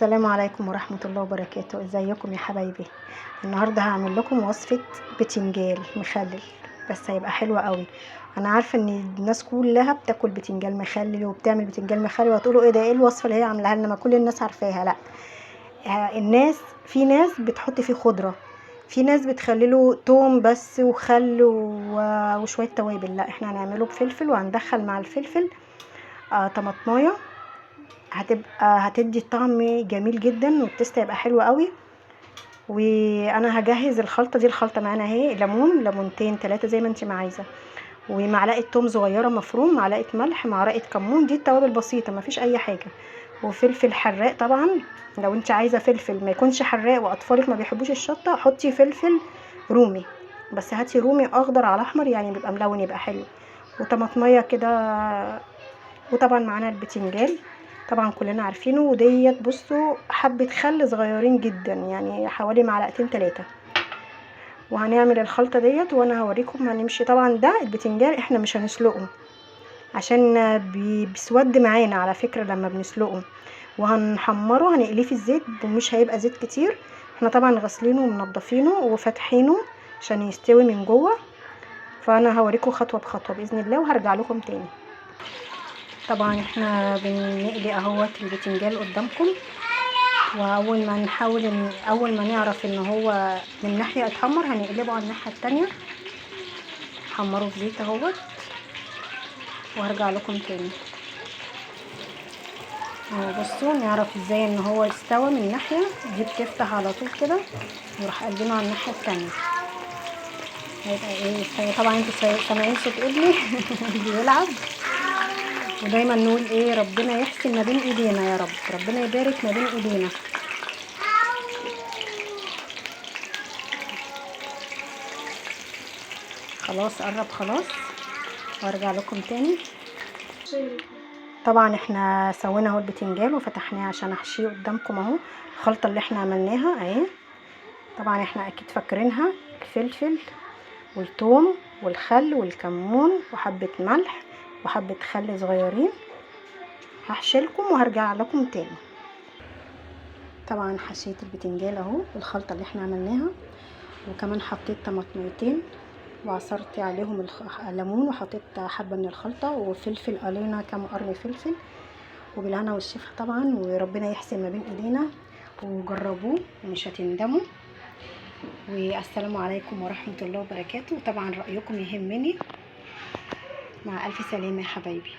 السلام عليكم ورحمة الله وبركاته. ازيكم يا حبايبي؟ النهاردة هعمل لكم وصفة بتنجال مخلل، بس هيبقى حلو قوي. انا عارفة ان الناس كلها بتاكل بتنجال مخلل وبتعمل بتنجال مخلل، وهتقولوا ايه ده، ايه الوصفة اللي هي عاملاها لنا؟ ما كل الناس عارفاها. لا، في ناس بتحط فيه خضرة، في ناس بتخلله توم بس وخل وشوية توابل. لا، احنا هنعمله بفلفل، وهندخل مع الفلفل طماطمايه، هتدي طعم جميل جدا، والتست هيبقى حلو قوي. وانا هجهز الخلطه دي. الخلطه معانا اهي: ليمونتين 3 زي ما انت ما عايزه، ومعلقه توم صغيره مفروم، معلقه ملح، معلقه كمون. دي التوابل بسيطه، ما فيش اي حاجه. وفلفل حراق طبعا، لو انت عايزه فلفل ما يكونش حراق واطفالك ما بيحبوش الشطه، حطي فلفل رومي، بس هاتي رومي اخضر على احمر، يعني بيبقى ملون، يبقى حلو. وطماطميه كده. وطبعا معانا البتنجال طبعا كلنا عارفينه. وديت بصوا حبة خل صغيرين جدا، يعني حوالي معلقتين 3. وهنعمل الخلطة ديت وانا هوريكم هنمشي. طبعا ده البتنجال احنا مش هنسلقه عشان بيسود معانا على فكرة لما بنسلقه، وهنحمره، هنقليه في الزيت، ومش هيبقى زيت كتير. احنا طبعا غسلينه ومنضفينه وفاتحينه عشان يستوي من جوه. فانا هوريكم خطوة بخطوة باذن الله، وهرجع لكم تاني. طبعا احنا بنقلي اهوت البتنجال قدامكم، واول ما نعرف ان هو من ناحيه اتحمر هنقلبه على الناحيه التانية، حمره في زيت اهوت، وهرجع لكم تاني. بصوا نعرف ازاي ان هو استوى من ناحيه دي، بتفتح على طول كده، نروح قلبينه على الناحيه التانية. هيبقى ايه؟ طبعا انتوا سامعين صوت ابني بيلعب. ودايما نقول ايه؟ ربنا يحسن ما بين ايدينا يا رب، ربنا يبارك ما بين ايدينا. خلاص قرب خلاص، وارجع لكم تاني. طبعا احنا سوينا اهو البتنجال وفتحناه عشان احشيه قدامكم اهو. الخلطه اللي احنا عملناها اهي، طبعا احنا اكيد فاكرينها: الفلفل والثوم والخل والكمون وحبه ملح وحبه خل صغيرين. هحشي لكم وهرجع لكم تاني. طبعا حشيت البتنجال اهو بالخلطه اللي احنا عملناها، وكمان حطيت طماطميتين وعصرت عليهم الليمون، وحطيت حبه من الخلطه، وفلفل قلينا كام قرن فلفل. وبالهنا والشفا طبعا، وربنا يحسن ما بين ايدينا، وجربوه ومش هتندموا. والسلام عليكم ورحمه الله وبركاته. طبعا رايكم يهمني. مع الف سلامه يا حبايبي.